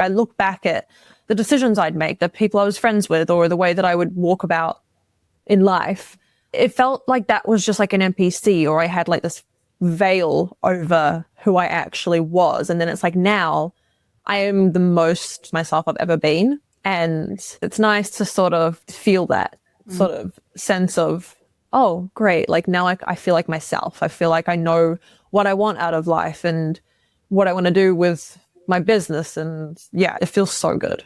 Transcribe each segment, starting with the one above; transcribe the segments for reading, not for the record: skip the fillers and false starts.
I look back at the decisions I'd make, the people I was friends with, or the way that I would walk about in life. It felt like that was just like an NPC, or I had like this veil over who I actually was. And then it's like now I am the most myself I've ever been. And it's nice to sort of feel that sort of sense of, oh, great. Like now I feel like myself. I feel like I know what I want out of life and what I want to do with my business. And yeah, it feels so good.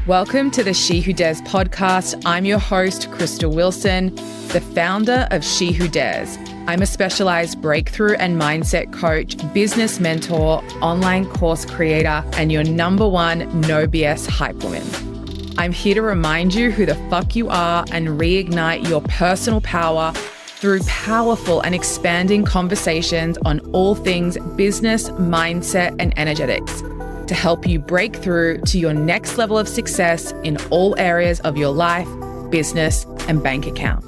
Welcome to the She Who Dares podcast. I'm your host, Crystal Wilson, the founder of She Who Dares. I'm a specialized breakthrough and mindset coach, business mentor, online course creator, and your number one no BS hype woman. I'm here to remind you who the fuck you are and reignite your personal power through powerful and expanding conversations on all things business, mindset, and energetics, to help you break through to your next level of success in all areas of your life, business, and bank account.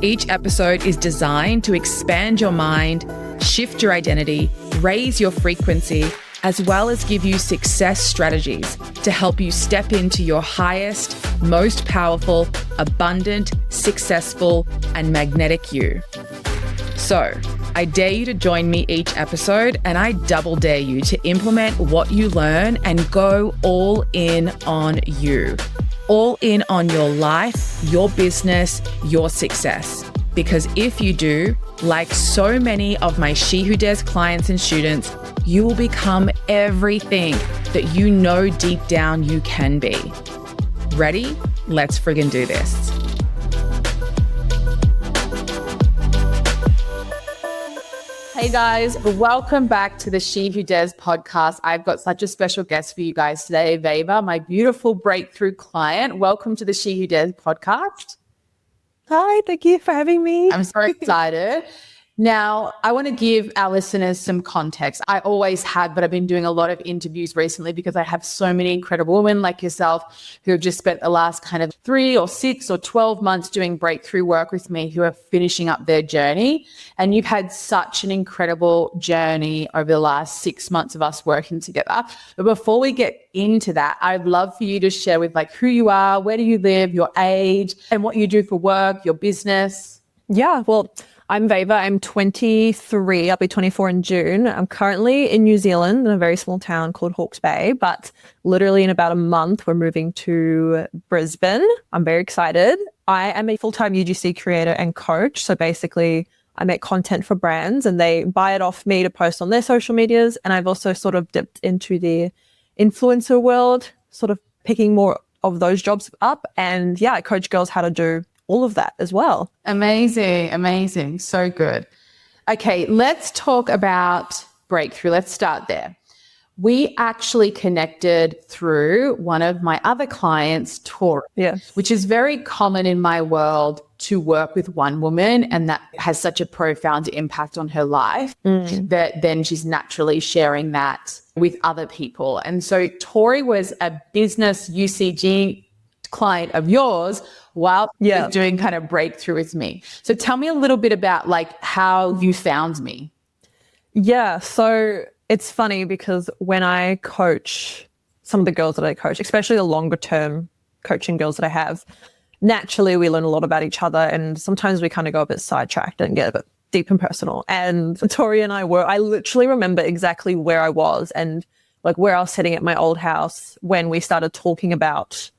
Each episode is designed to expand your mind, shift your identity, raise your frequency, as well as give you success strategies to help you step into your highest, most powerful, abundant, successful, and magnetic you. So, I dare you to join me each episode, and I double dare you to implement what you learn and go all in on you. All in on your life, your business, your success. Because if you do, like so many of my She Who Dares clients and students, you will become everything that you know deep down you can be. Ready? Let's friggin' do this. Hey guys, welcome back to the She Who Dares podcast. I've got such a special guest for you guys today, Vayva, my beautiful breakthrough client. Welcome to the She Who Dares podcast. Hi, thank you for having me. I'm so excited. Now, I want to give our listeners some context. I always have, but I've been doing a lot of interviews recently because I have so many incredible women like yourself who have just spent the last kind of 3 or 6 or 12 months doing breakthrough work with me, who are finishing up their journey. And you've had such an incredible journey over the last 6 months of us working together. But before we get into that, I'd love for you to share with like who you are, where do you live, your age, and what you do for work, your business. Yeah, well, I'm Vayva. I'm 23. I'll be 24 in June. I'm currently in New Zealand in a very small town called Hawke's Bay, but literally in about a month, we're moving to Brisbane. I'm very excited. I am a full-time UGC creator and coach. So basically, I make content for brands and they buy it off me to post on their social medias. And I've also sort of dipped into the influencer world, sort of picking more of those jobs up. And yeah, I coach girls how to do all of that as well. Amazing, amazing. So good. Okay, let's talk about breakthrough. Let's start there. We actually connected through one of my other clients, Tori, which is very common in my world to work with one woman, and that has such a profound impact on her life that then she's naturally sharing that with other people. And so Tori was a business UCG client of yours while doing kind of breakthrough with me. So tell me a little bit about like how you found me. Yeah, so it's funny because when I coach some of the girls that I coach, especially the longer term coaching girls that I have, naturally we learn a lot about each other, and sometimes we kind of go a bit sidetracked and get a bit deep and personal. And Tori and I literally remember exactly where I was and like where I was sitting at my old house when we started talking about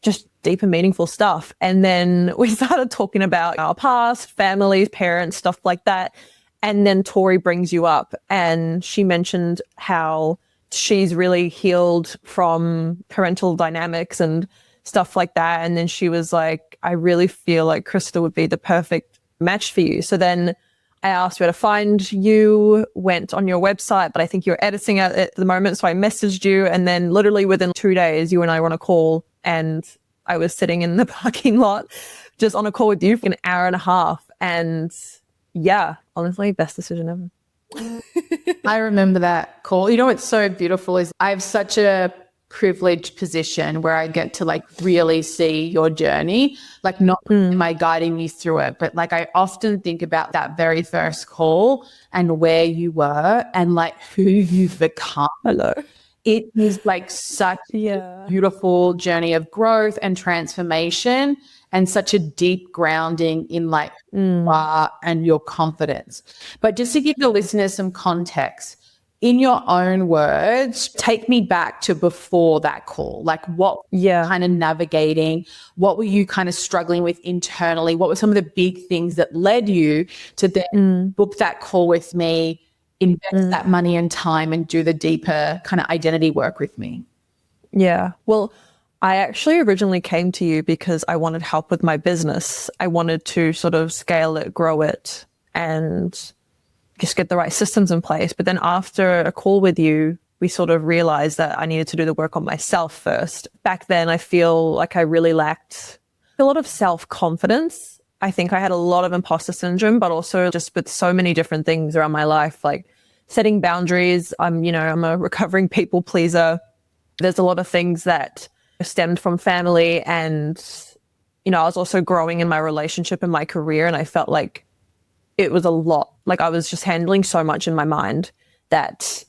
just deep and meaningful stuff. And then we started talking about our past, families, parents, stuff like that. And then Tori brings you up and she mentioned how she's really healed from parental dynamics and stuff like that. And then she was like, I really feel like Crystal would be the perfect match for you. So then I asked where to find you, went on your website, but I think you're editing it at the moment. So I messaged you, and then literally within 2 days, you and I were on a call, and I was sitting in the parking lot just on a call with you for an hour and a half. And yeah, honestly, best decision ever. I remember that call. You know what's so beautiful is I have such a privileged position where I get to like really see your journey, like not am I guiding you through it, but like I often think about that very first call and where you were and like who you've become. Hello. It is like such a beautiful journey of growth and transformation and such a deep grounding in like who you are and your confidence. But just to give the listeners some context, in your own words, take me back to before that call. Like what kind of navigating, what were you kind of struggling with internally? What were some of the big things that led you to then book that call with me, invest that money and time and do the deeper kind of identity work with me? Yeah. Well, I actually originally came to you because I wanted help with my business. I wanted to sort of scale it, grow it, and just get the right systems in place. But then after a call with you, we sort of realized that I needed to do the work on myself first. Back then, I feel like I really lacked a lot of self-confidence. I think I had a lot of imposter syndrome, but also just with so many different things around my life, like setting boundaries. I'm a recovering people pleaser. There's a lot of things that stemmed from family, and, I was also growing in my relationship and my career, and I felt like it was a lot. Like I was just handling so much in my mind that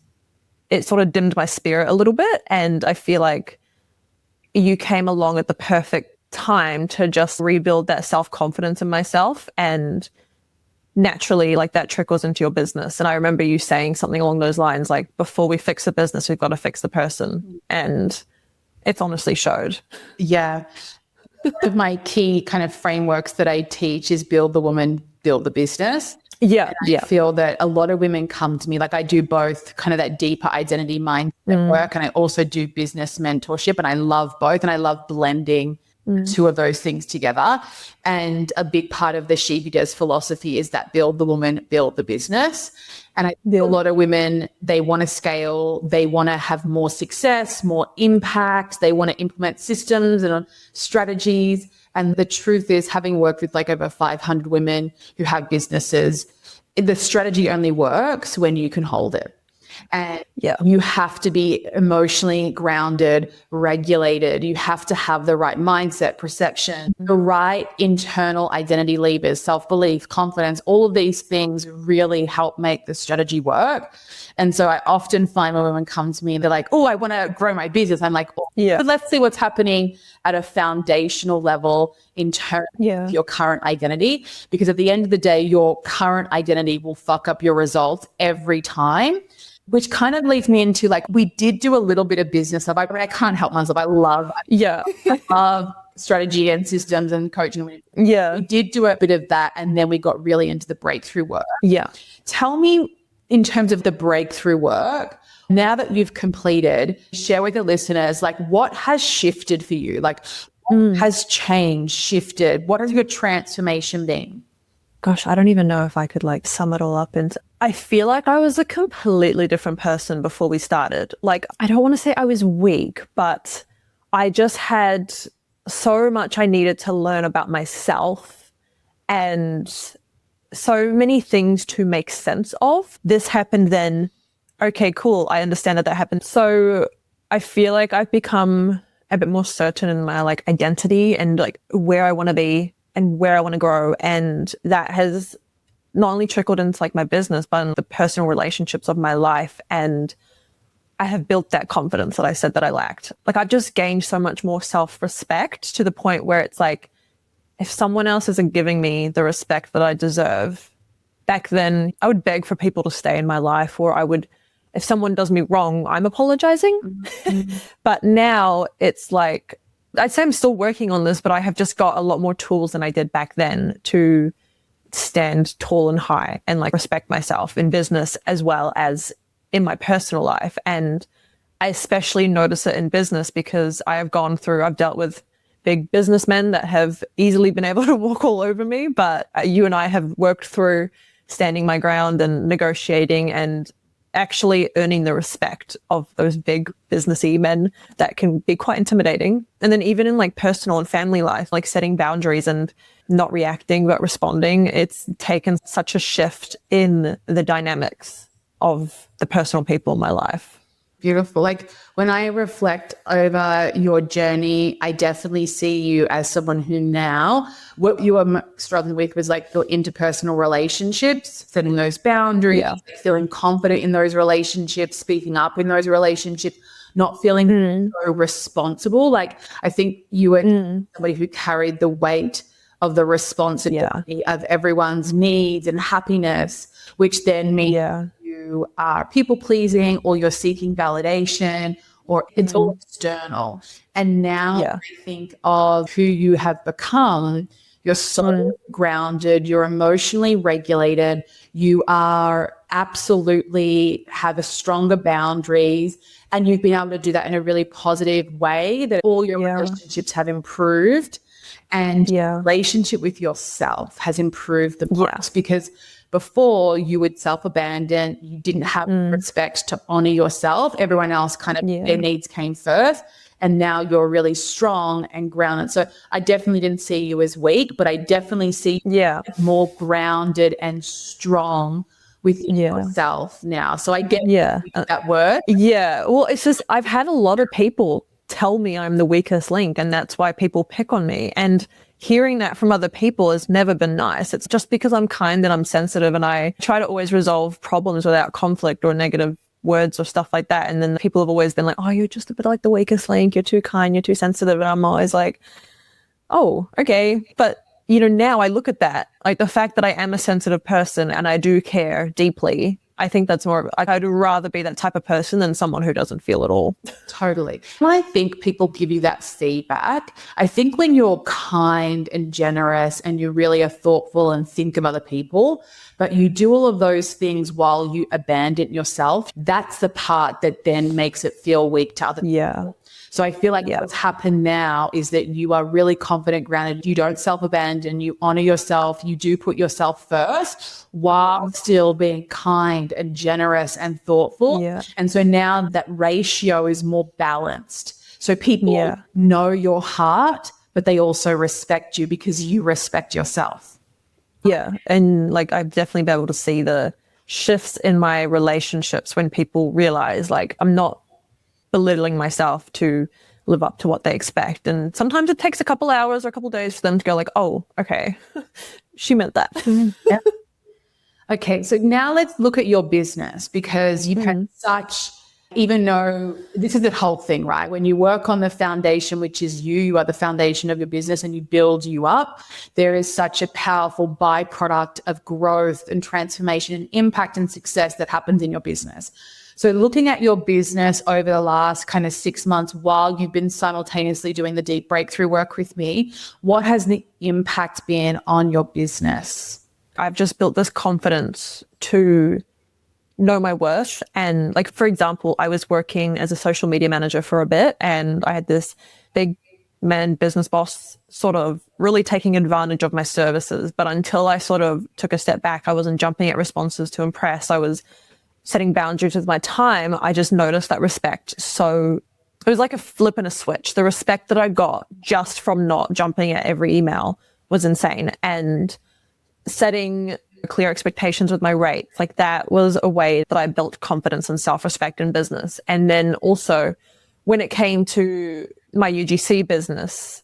it sort of dimmed my spirit a little bit. And I feel like you came along at the perfect time to just rebuild that self-confidence in myself, and naturally like that trickles into your business. And I remember you saying something along those lines, like, before we fix the business, we've got to fix the person. And it's honestly showed. Yeah. One of my key kind of frameworks that I teach is build the woman, build the business. Yeah. I feel that a lot of women come to me, like I do both kind of that deeper identity mindset work, and I also do business mentorship, and I love both, and I love blending two of those things together. And a big part of the She Who Dares philosophy is that build the woman, build the business. And I feel a lot of women, they want to scale, they want to have more success, more impact, they want to implement systems and strategies. And the truth is, having worked with like over 500 women who have businesses, the strategy only works when you can hold it. And you have to be emotionally grounded, regulated. You have to have the right mindset, perception, the right internal identity levers, self-belief, confidence. All of these things really help make the strategy work. And so I often find when women come to me and they're like, oh, I want to grow my business. I'm like, but let's see what's happening at a foundational level in terms of your current identity. Because at the end of the day, your current identity will fuck up your results every time. Which kind of leads me into like, we did do a little bit of business stuff. I mean, I can't help myself. I love strategy and systems and coaching. We did do a bit of that, and then we got really into the breakthrough work. Tell me, in terms of the breakthrough work, now that you've completed, share with the listeners, like, what has shifted for you? Like, what has changed, shifted? What has your transformation been? Gosh, I don't even know if I could like sum it all up. And I feel like I was a completely different person before we started. Like, I don't want to say I was weak, but I just had so much I needed to learn about myself and so many things to make sense of. This happened then. Okay, cool. I understand that happened. So I feel like I've become a bit more certain in my like identity and like where I want to be and where I want to grow. And that has not only trickled into like my business, but in the personal relationships of my life. And I have built that confidence that I said that I lacked. Like, I've just gained so much more self-respect to the point where it's like, if someone else isn't giving me the respect that I deserve, back then I would beg for people to stay in my life, or I would, if someone does me wrong, I'm apologizing. But now it's like, I'd say I'm still working on this, but I have just got a lot more tools than I did back then to stand tall and high and like respect myself in business as well as in my personal life. And I especially notice it in business because I've dealt with big businessmen that have easily been able to walk all over me, but you and I have worked through standing my ground and negotiating and actually earning the respect of those big businessy men that can be quite intimidating. And then even in like personal and family life, like setting boundaries and not reacting but responding, it's taken such a shift in the dynamics of the personal people in my life. Beautiful. Like when I reflect over your journey, I definitely see you as someone who now, what you were struggling with was like your interpersonal relationships, setting those boundaries, feeling confident in those relationships, speaking up in those relationships, not feeling so responsible. Like I think you were somebody who carried the weight of the responsibility of everyone's needs and happiness, which then means you are people pleasing or you're seeking validation or it's all external. And now I think of who you have become. You're so grounded, you're emotionally regulated, you are absolutely have a stronger boundaries, and you've been able to do that in a really positive way that all your relationships have improved. And your relationship with yourself has improved the most because before you would self-abandon, you didn't have respect to honor yourself. Everyone else kind of, their needs came first. And now you're really strong and grounded. So I definitely didn't see you as weak, but I definitely see you more grounded and strong within yourself now. So I get that word. Yeah. Well, it's just, I've had a lot of people tell me I'm the weakest link and that's why people pick on me. And hearing that from other people has never been nice. It's just because I'm kind and I'm sensitive and I try to always resolve problems without conflict or negative words or stuff like that. And then people have always been like, oh, you're just a bit like the weakest link. You're too kind. You're too sensitive. And I'm always like, oh, okay. But, you know, now I look at that, like the fact that I am a sensitive person and I do care deeply. I think that's more, I'd rather be that type of person than someone who doesn't feel at all. Totally. When I think people give you that feedback, I think when you're kind and generous and you really are thoughtful and think of other people, but you do all of those things while you abandon yourself, that's the part that then makes it feel weak to other people. So I feel like what's happened now is that you are really confident, grounded. You don't self-abandon. You honor yourself. You do put yourself first while still being kind and generous and thoughtful. And so now that ratio is more balanced. So people know your heart, but they also respect you because you respect yourself. Yeah. And like I've definitely been able to see the shifts in my relationships when people realize like I'm not belittling myself to live up to what they expect. And sometimes it takes a couple hours or a couple days for them to go like, oh, okay, she meant that. Okay, so now let's look at your business because you've had such, even though this is the whole thing, right? When you work on the foundation, which is you are the foundation of your business and you build you up, there is such a powerful byproduct of growth and transformation and impact and success that happens in your business. So looking at your business over the last kind of 6 months while you've been simultaneously doing the deep breakthrough work with me, what has the impact been on your business? I've just built this confidence to know my worth. And like, for example, I was working as a social media manager for a bit and I had this big man business boss sort of really taking advantage of my services. But until I sort of took a step back, I wasn't jumping at responses to impress. I was setting boundaries with my time. I just noticed that respect. So it was like a flip and a switch. The respect that I got just from not jumping at every email was insane. And setting clear expectations with my rates, like that was a way that I built confidence and self-respect in business. And then also when it came to my UGC business,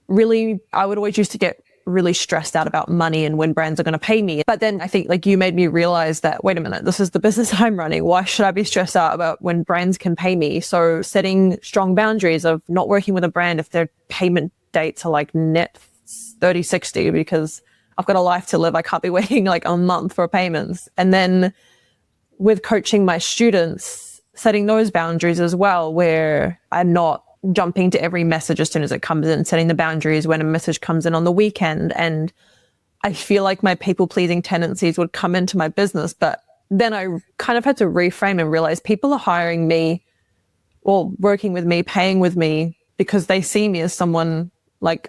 really, I would always used to get really stressed out about money and when brands are going to pay me. But then I think like you made me realize that, wait a minute, this is the business I'm running. Why should I be stressed out about when brands can pay me? So setting strong boundaries of not working with a brand if their payment dates are like net 30-60 because I've got a life to live. I can't be waiting like a month for payments. And then with coaching my students, setting those boundaries as well, where I'm not jumping to every message as soon as it comes in, setting the boundaries when a message comes in on the weekend. And I feel like my people-pleasing tendencies would come into my business, but then I kind of had to reframe and realize people are hiring me or working with me, paying with me because they see me as someone like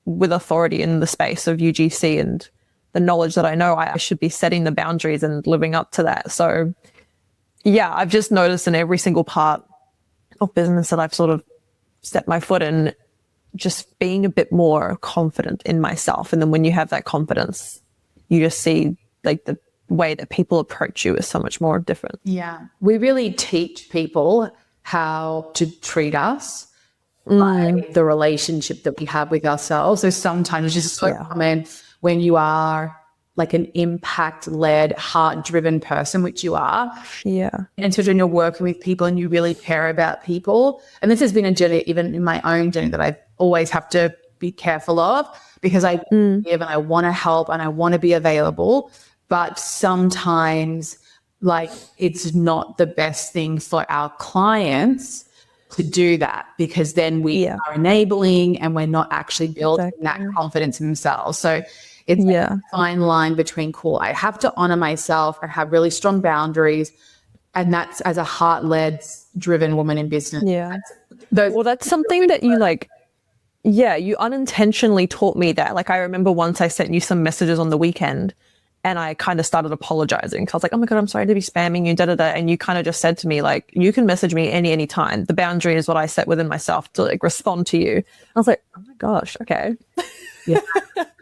with authority in the space of UGC and the knowledge that I know I should be setting the boundaries and living up to that. So yeah, I've just noticed in every single part of business that I've sort of set my foot in, just being a bit more confident in myself. And then when you have that confidence, you just see like the way that people approach you is so much more different. Yeah. We really teach people how to treat us by the relationship that we have with ourselves. So sometimes it's just so common when you are like an impact-led, heart-driven person, which you are. Yeah. And so when you're working with people and you really care about people, and this has been a journey, even in my own journey, that I always have to be careful of, because I give and I want to help and I want to be available, but sometimes like it's not the best thing for our clients to do that, because then we are enabling and we're not actually building that confidence in themselves. So it's like a fine line between, cool, I have to honor myself and have really strong boundaries. And that's as a heart-led, driven woman in business. Yeah. Well, that's something that you like, you unintentionally taught me that. Like, I remember once I sent you some messages on the weekend and I kind of started apologizing because I was like, oh my God, I'm sorry to be spamming you, And you kind of just said to me, like, you can message me any time. The boundary is what I set within myself to like respond to you. I was like, oh my gosh, okay. Yeah.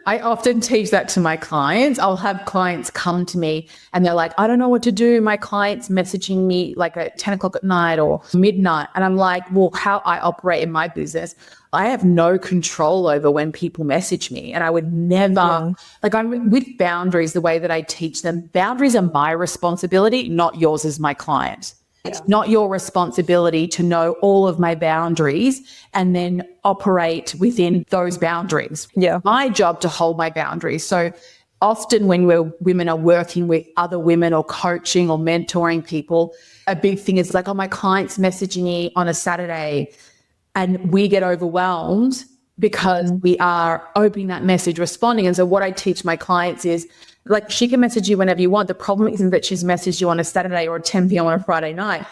I often teach that to my clients. I'll have clients come to me and they're like, I don't know what to do. My client's messaging me like at 10 o'clock at night or midnight. And I'm like, well, how I operate in my business, I have no control over when people message me. And I would never, like, I'm with boundaries, the way that I teach them, boundaries are my responsibility, not yours as my client. It's not your responsibility to know all of my boundaries and then operate within those boundaries. Yeah. My job to hold my boundaries. So often when women are working with other women or coaching or mentoring people, a big thing is like, oh, my client's messaging me on a Saturday, and we get overwhelmed because we are opening that message, responding. And so what I teach my clients is, like, she can message you whenever you want. The problem isn't that she's messaged you on a Saturday or 10 p.m. on a Friday night.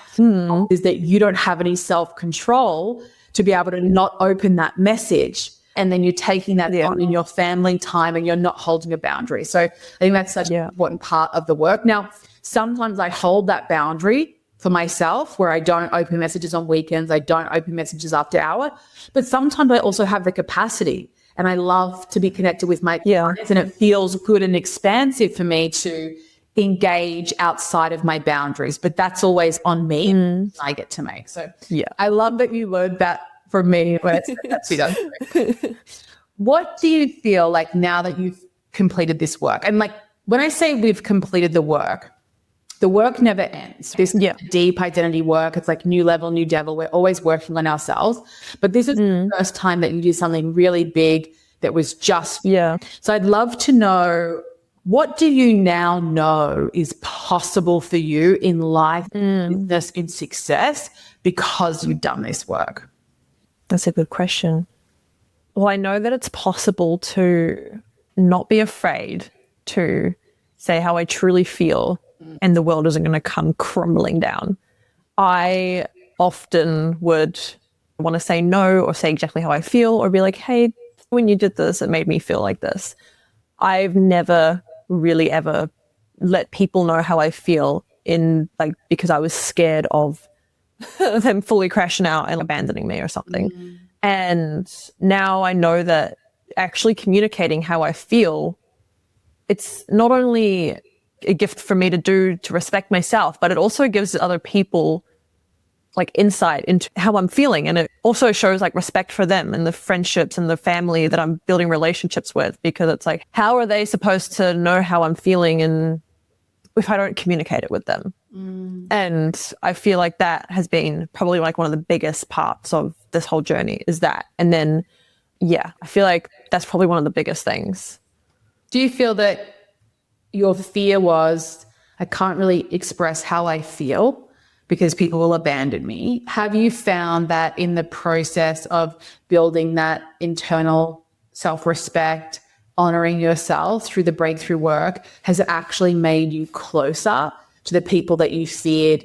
Is that you don't have any self-control to be able to not open that message. And then you're taking that on in your family time and you're not holding a boundary. So I think that's such an important part of the work. Now, sometimes I hold that boundary for myself where I don't open messages on weekends. I don't open messages after hour. But sometimes I also have the capacity. And I love to be connected with my clients, and it feels good and expansive for me to engage outside of my boundaries. But that's always on me. I get to make. So I love that you learned that from me. What do you feel like now that you've completed this work? And like, when I say we've completed the work never ends. This deep identity work, it's like new level, new devil. We're always working on ourselves. But this is the first time that you did something really big that was just. So I'd love to know, what do you now know is possible for you in life, in business, in success, because you've done this work? That's a good question. Well, I know that it's possible to not be afraid to say how I truly feel, and the world isn't going to come crumbling down. I often would want to say no or say exactly how I feel, or be like, hey, when you did this, it made me feel like this. I've never really ever let people know how I feel because I was scared of them fully crashing out and abandoning me or something. And now I know that actually communicating how I feel, it's not only a gift for me to do to respect myself, but it also gives other people like insight into how I'm feeling. And it also shows like respect for them and the friendships and the family that I'm building relationships with, because it's like, how are they supposed to know how I'm feeling and if I don't communicate it with them? And I feel like that has been probably like one of the biggest parts of this whole journey, is that. And then, I feel like that's probably one of the biggest things. Do you feel that your fear was, I can't really express how I feel because people will abandon me? Have you found that in the process of building that internal self-respect, honoring yourself through the breakthrough work, has it actually made you closer to the people that you feared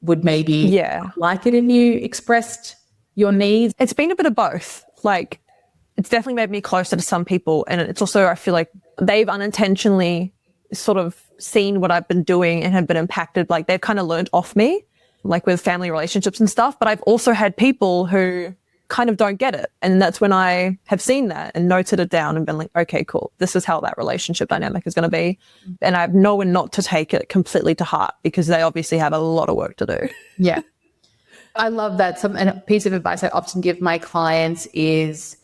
would maybe like it if you expressed your needs? It's been a bit of both. Like, it's definitely made me closer to some people. And it's also, I feel like they've unintentionally sort of seen what I've been doing and have been impacted. Like, they've kind of learned off me, like with family relationships and stuff. But I've also had people who kind of don't get it. And that's when I have seen that and noted it down and been like, okay, cool. This is how that relationship dynamic is going to be. And I've known not to take it completely to heart because they obviously have a lot of work to do. Yeah. I love that. And a piece of advice I often give my clients is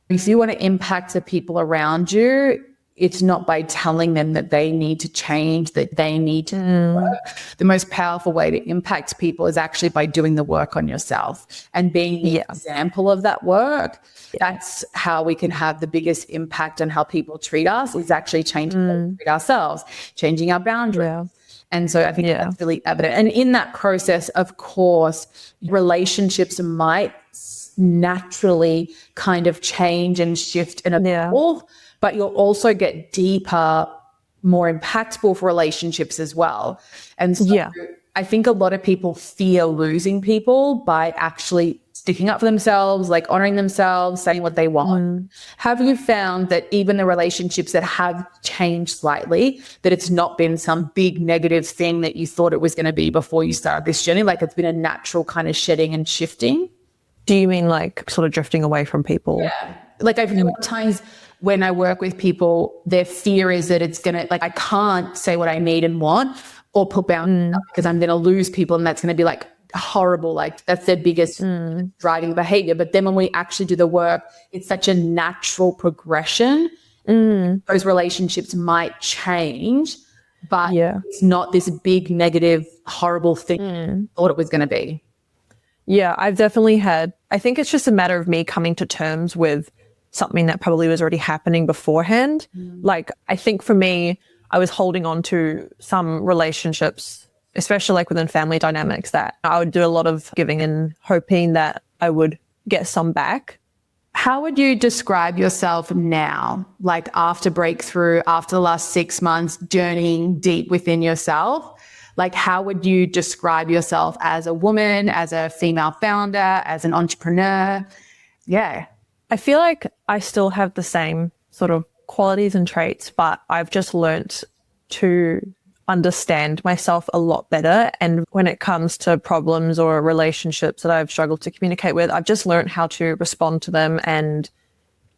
if you want to impact the people around you, it's not by telling them that they need to change, that they need to work. The most powerful way to impact people is actually by doing the work on yourself and being the example of that work. That's how we can have the biggest impact on how people treat us, is actually changing how we treat ourselves, changing our boundaries. Yeah. And so I think that's really evident. And in that process, of course, relationships might naturally kind of change and shift and evolve. But you'll also get deeper, more impactful for relationships as well. And so I think a lot of people fear losing people by actually sticking up for themselves, like honoring themselves, saying what they want. Have you found that even the relationships that have changed slightly, that it's not been some big negative thing that you thought it was going to be before you started this journey? Like it's been a natural kind of shedding and shifting? Do you mean like sort of drifting away from people? Yeah. Like I've times when I work with people, their fear is that it's going to, like, I can't say what I need and want or put boundaries up because I'm going to lose people and that's going to be like horrible. Like that's their biggest driving behavior. But then when we actually do the work, it's such a natural progression. Those relationships might change, but it's not this big negative, horrible thing I thought it was going to be. Yeah, I've definitely had, I think it's just a matter of me coming to terms with something that probably was already happening beforehand. Like, I think for me, I was holding on to some relationships, especially like within family dynamics, that I would do a lot of giving and hoping that I would get some back. How would you describe yourself now, like after breakthrough, after the last 6 months, journeying deep within yourself? Like, how would you describe yourself as a woman, as a female founder, as an entrepreneur? Yeah. I feel like I still have the same sort of qualities and traits, but I've just learnt to understand myself a lot better. And when it comes to problems or relationships that I've struggled to communicate with, I've just learnt how to respond to them and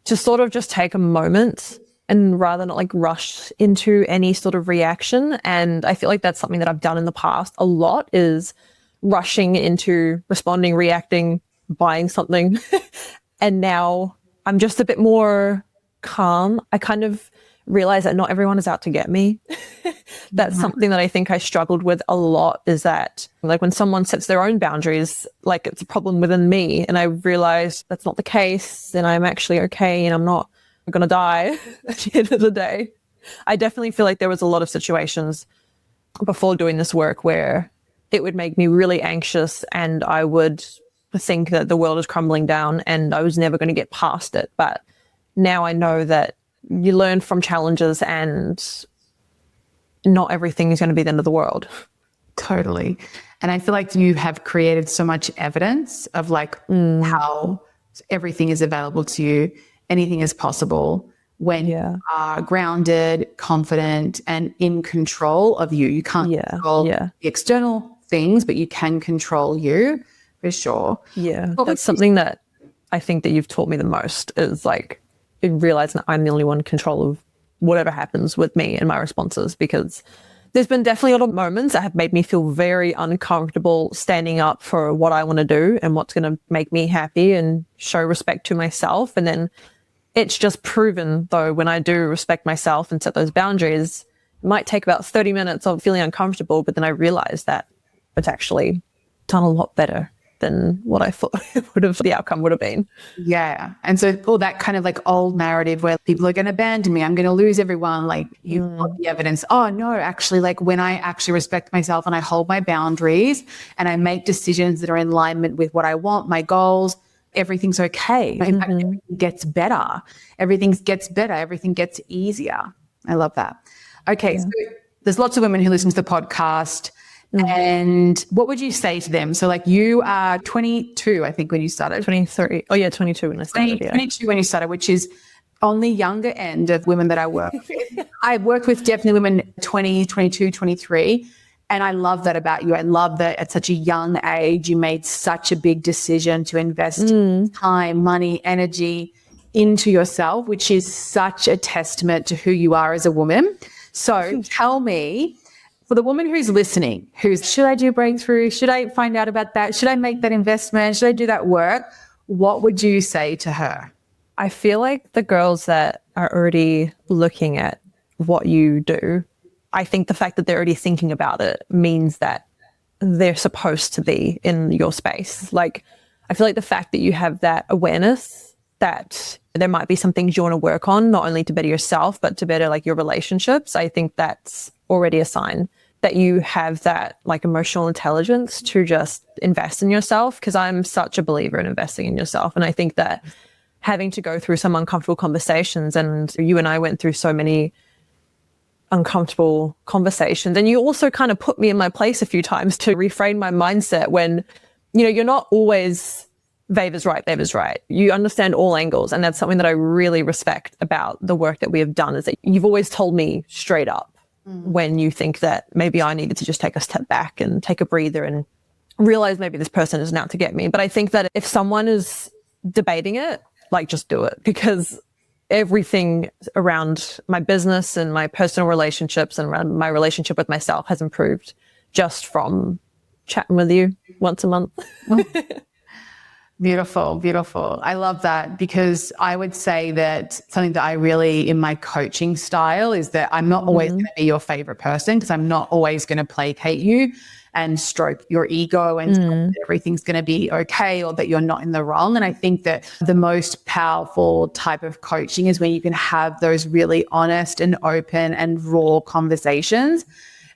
to sort of just take a moment and rather not like rush into any sort of reaction. And I feel like that's something that I've done in the past a lot, is rushing into responding, reacting, buying something. And now I'm just a bit more calm. I kind of realize that not everyone is out to get me. That's something that I think I struggled with a lot, is that like when someone sets their own boundaries, like it's a problem within me. And I realized that's not the case and I'm actually okay and I'm not going to die at the end of the day. I definitely feel like there was a lot of situations before doing this work where it would make me really anxious and I would think that the world is crumbling down and I was never going to get past it. But now I know that you learn from challenges and not everything is going to be the end of the world. Totally. And I feel like you have created so much evidence of like how everything is available to you. Anything is possible when you are grounded, confident, and in control of you. You can't control the external things, but you can control you. For sure. Yeah. That's something that I think that you've taught me the most, is like realizing that I'm the only one in control of whatever happens with me and my responses, because there's been definitely a lot of moments that have made me feel very uncomfortable standing up for what I want to do and what's going to make me happy and show respect to myself. And then it's just proven, though, when I do respect myself and set those boundaries, it might take about 30 minutes of feeling uncomfortable, but then I realize that it's actually done a lot better than what I thought the outcome would have been. Yeah. And so all that kind of like old narrative where people are going to abandon me, I'm going to lose everyone, like you've got the evidence. Oh no, actually, like when I actually respect myself and I hold my boundaries and I make decisions that are in alignment with what I want, my goals, everything's okay. In fact, everything gets better. Everything gets better. Everything gets easier. I love that. Okay. So there's lots of women who listen to the podcast. And what would you say to them? So like you are 22, I think, when you started. 23. Oh yeah, 22 when I started. 22 when you started, which is on the younger end of women that I work with. I've worked with definitely women 20, 22, 23. And I love that about you. I love that at such a young age, you made such a big decision to invest time, money, energy into yourself, which is such a testament to who you are as a woman. So tell me, for the woman who's listening, should I do breakthrough? Should I find out about that? Should I make that investment? Should I do that work? What would you say to her? I feel like the girls that are already looking at what you do, I think the fact that they're already thinking about it means that they're supposed to be in your space. Like, I feel like the fact that you have that awareness that there might be some things you want to work on, not only to better yourself, but to better like your relationships. I think that's already a sign that you have that like emotional intelligence to just invest in yourself. Cause I'm such a believer in investing in yourself. And I think that having to go through some uncomfortable conversations, and you and I went through so many uncomfortable conversations. And you also kind of put me in my place a few times to reframe my mindset when, you know, you're not always Vayva's right, Vayva's right. You understand all angles. And that's something that I really respect about the work that we have done, is that you've always told me straight up when you think that maybe I needed to just take a step back and take a breather and realize maybe this person isn't out to get me. But I think that if someone is debating it, like, just do it, because everything around my business and my personal relationships and around my relationship with myself has improved just from chatting with you once a month. Beautiful, beautiful. I love that, because I would say that something that I really, in my coaching style, is that I'm not always going to be your favorite person, because I'm not always going to placate you and stroke your ego and that everything's going to be okay, or that you're not in the wrong. And I think that the most powerful type of coaching is when you can have those really honest and open and raw conversations.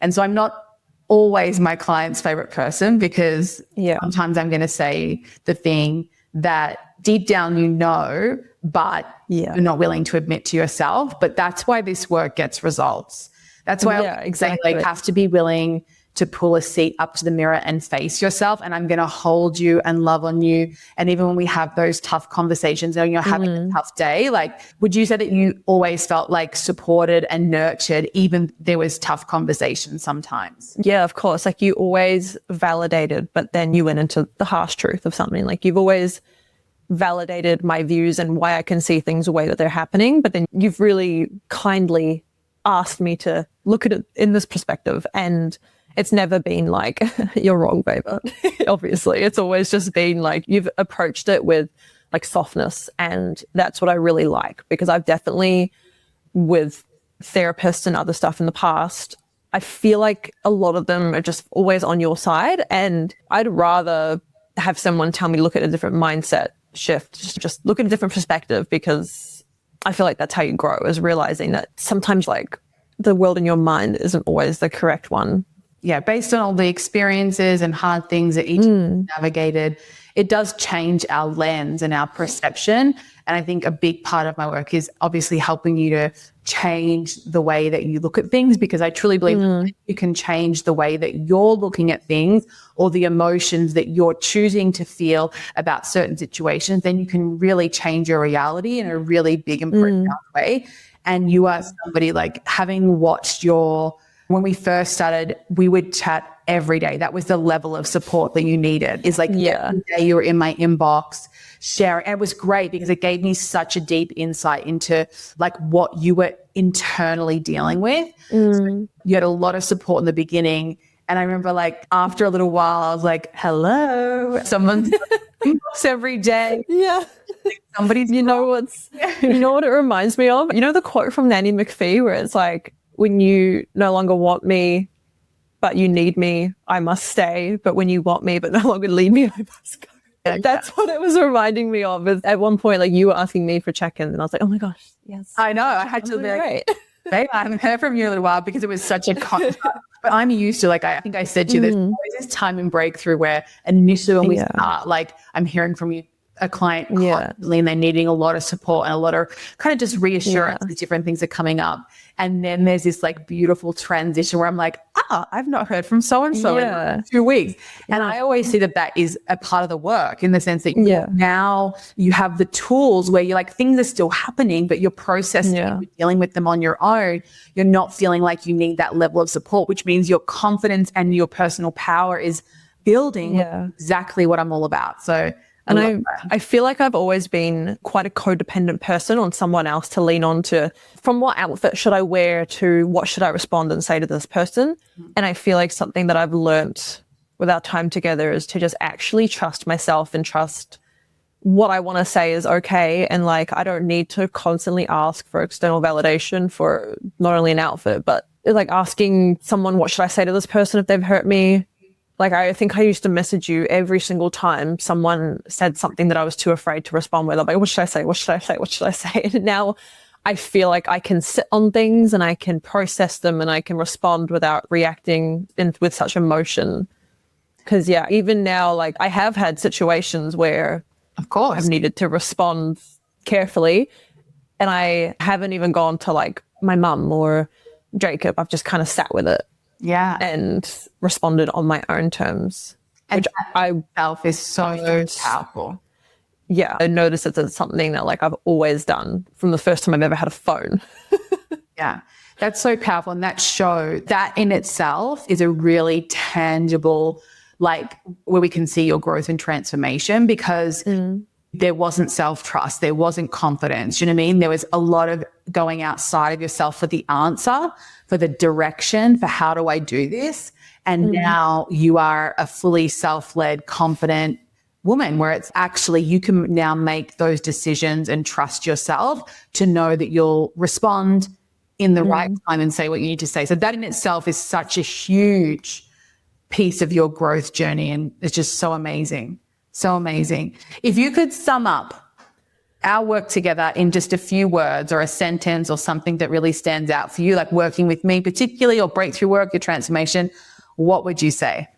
And so I'm not always my client's favorite person, because sometimes I'm going to say the thing that deep down you know, but you're not willing to admit to yourself. But that's why this work gets results. That's why I say, like, have to be willing to pull a seat up to the mirror and face yourself. And I'm going to hold you and love on you. And even when we have those tough conversations and you're having a tough day, like, would you say that you always felt like supported and nurtured, even there was tough conversations sometimes? Yeah, of course. Like, you always validated, but then you went into the harsh truth of something. Like, you've always validated my views and why I can see things the way that they're happening. But then you've really kindly asked me to look at it in this perspective. And it's never been like, you're wrong, Vayva. Obviously, it's always just been like, you've approached it with like softness. And that's what I really like, because I've definitely, with therapists and other stuff in the past, I feel like a lot of them are just always on your side. And I'd rather have someone tell me, look at a different mindset shift, just look at a different perspective, because I feel like that's how you grow, is realizing that sometimes like the world in your mind isn't always the correct one. Yeah, based on all the experiences and hard things that each navigated, it does change our lens and our perception. And I think a big part of my work is obviously helping you to change the way that you look at things, because I truly believe that you can change the way that you're looking at things, or the emotions that you're choosing to feel about certain situations, then you can really change your reality in a really big and profound way. And you are somebody, like, having watched when we first started, we would chat every day. That was the level of support that you needed. Is like every day you were in my inbox sharing. And it was great, because it gave me such a deep insight into like what you were internally dealing with. So you had a lot of support in the beginning. And I remember, like, after a little while, I was like, hello, someone's inbox every day. Yeah. Somebody's, you know what it reminds me of? You know the quote from Nanny McPhee where it's like, when you no longer want me, but you need me, I must stay. But when you want me, but no longer need me, I must go. Yeah, that's what it was reminding me of. Is at one point, like, you were asking me for check-ins, and I was like, oh my gosh, yes. I know. I had to be like, babe, I haven't heard from you in a little while, because it was such a contrast. But I'm used to, like, I think I said to you, there's always this time in breakthrough where initially when we start, like, I'm hearing from you, a client constantly, and they're needing a lot of support and a lot of kind of just reassurance that different things are coming up. And then there's this like beautiful transition where I'm like, I've not heard from so-and-so in 2 weeks. And I always see that is a part of the work, in the sense that now you have the tools where you're like, things are still happening, but you're processing and you're dealing with them on your own. You're not feeling like you need that level of support, which means your confidence and your personal power is building exactly what I'm all about. So I feel like I've always been quite a codependent person on someone else to lean on to, from what outfit should I wear to what should I respond and say to this person. And I feel like something that I've learnt with our time together is to just actually trust myself and trust what I want to say is okay. And like, I don't need to constantly ask for external validation for not only an outfit, but like asking someone, what should I say to this person if they've hurt me? Like, I think I used to message you every single time someone said something that I was too afraid to respond with. I'm like, what should I say? What should I say? What should I say? And now I feel like I can sit on things and I can process them and I can respond without reacting with such emotion. Because, even now, like, I have had situations where, of course, I've needed to respond carefully. And I haven't even gone to, like, my mum or Jacob. I've just kind of sat with it. Yeah. And responded on my own terms. And which I self is so powerful. Yeah. I noticed that it's something that like I've always done from the first time I've ever had a phone. Yeah. That's so powerful. And that in itself is a really tangible, like, where we can see your growth and transformation, because there wasn't self-trust, there wasn't confidence. You know what I mean? There was a lot of going outside of yourself for the answer, for the direction, for how do I do this? And now you are a fully self-led, confident woman, where it's actually, you can now make those decisions and trust yourself to know that you'll respond in the right time and say what you need to say. So that in itself is such a huge piece of your growth journey. And it's just so amazing. So amazing. If you could sum up our work together in just a few words or a sentence or something that really stands out for you, like working with me particularly, or breakthrough work, your transformation, what would you say?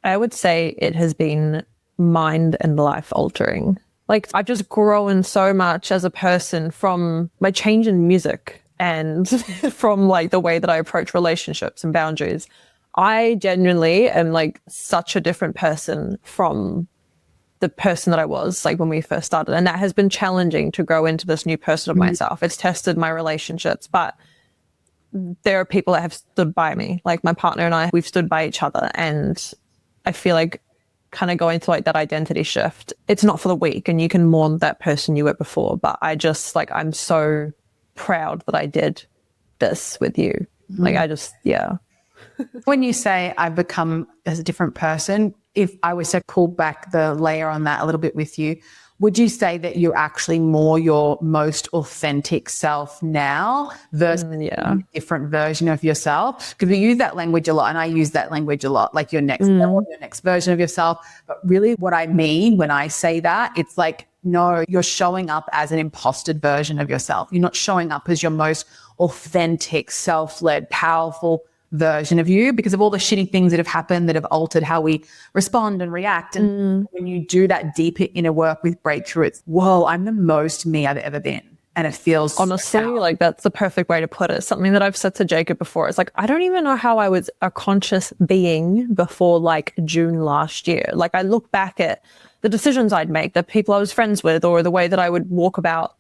I would say it has been mind and life altering. Like, I've just grown so much as a person from my change in music and from like the way that I approach relationships and boundaries. I genuinely am like such a different person from the person that I was like when we first started. And that has been challenging to grow into this new person of myself. It's tested my relationships, but there are people that have stood by me. Like my partner and I, we've stood by each other. And I feel like kind of going through like that identity shift, it's not for the weak, and you can mourn that person you were before. But I just like, I'm so proud that I did this with you. Like I just, When you say I've become as a different person, if I was to pull back the layer on that a little bit with you, would you say that you're actually more your most authentic self now versus a different version of yourself? Because we use that language a lot, and I use that language a lot, like your next level, your next version of yourself. But really what I mean when I say that, it's like, no, you're showing up as an impostered version of yourself. You're not showing up as your most authentic, self-led, powerful version of you, because of all the shitty things that have happened that have altered how we respond and react. And when you do that deeper inner work with breakthrough, it's, whoa, I'm the most me I've ever been. And it feels honestly like that's the perfect way to put it. Something that I've said to Jacob before. It's like, I don't even know how I was a conscious being before like June last year. Like I look back at the decisions I'd make, the people I was friends with, or the way that I would walk about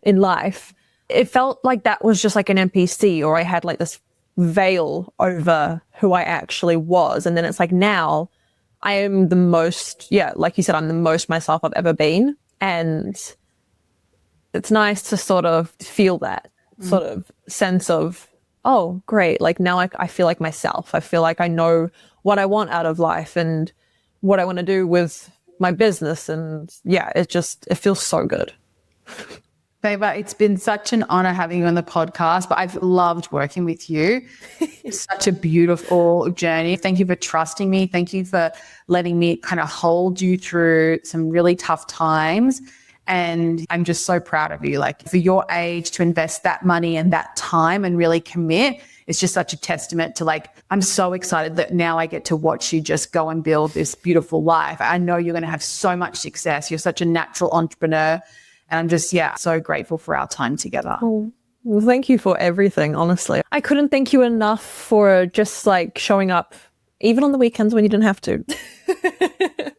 in life. It felt like that was just like an NPC, or I had like this veil over who I actually was. And then it's like, now I am the most, like you said, I'm the most myself I've ever been. And it's nice to sort of feel that sort of sense of, oh, great. Like now I feel like myself. I feel like I know what I want out of life and what I want to do with my business. And it feels so good. Vayva, it's been such an honor having you on the podcast, but I've loved working with you. It's such a beautiful journey. Thank you for trusting me. Thank you for letting me kind of hold you through some really tough times. And I'm just so proud of you. Like for your age, to invest that money and that time and really commit, it's just such a testament to like, I'm so excited that now I get to watch you just go and build this beautiful life. I know you're going to have so much success. You're such a natural entrepreneur. And I'm just, so grateful for our time together. Oh, Well, thank you for everything, honestly. I couldn't thank you enough for just like showing up, even on the weekends when you didn't have to.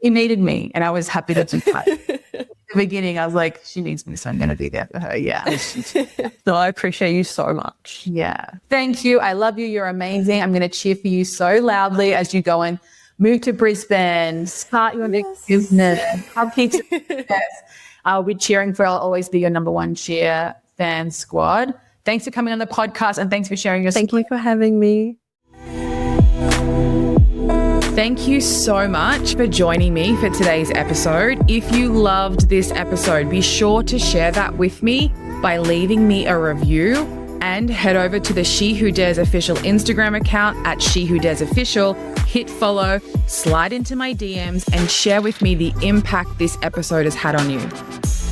You needed me, and I was happy to do that. At the beginning, I was like, she needs me, so I'm going to be there for her. Yeah. No, I appreciate you so much. Yeah. Thank you. I love you. You're amazing. I'm going to cheer for you so loudly as you go and move to Brisbane, start your next business, have heaps of success. I'll be cheering for, I'll always be your number one cheer fan squad. Thanks for coming on the podcast, and thanks for sharing your Thank you for having me. Thank you so much for joining me for today's episode. If you loved this episode, be sure to share that with me by leaving me a review, and head over to the She Who Dares official Instagram account at She Who Dares Official, hit follow, slide into my DMs, and share with me the impact this episode has had on you.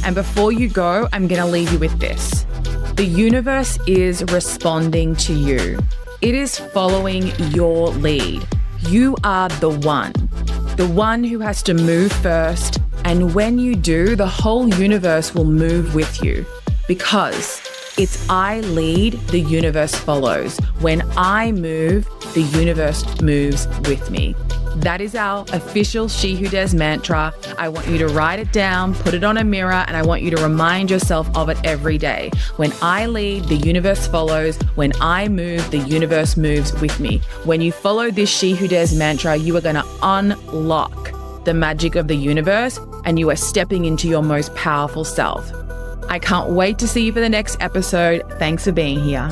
And before you go, I'm going to leave you with this. The universe is responding to you. It is following your lead. You are the one who has to move first. And when you do, the whole universe will move with you, because it's I lead, the universe follows. When I move, the universe moves with me. That is our official She Who Dares mantra. I want you to write it down, put it on a mirror, and I want you to remind yourself of it every day. When I lead, the universe follows. When I move, the universe moves with me. When you follow this She Who Dares mantra, you are going to unlock the magic of the universe, and you are stepping into your most powerful self. I can't wait to see you for the next episode. Thanks for being here.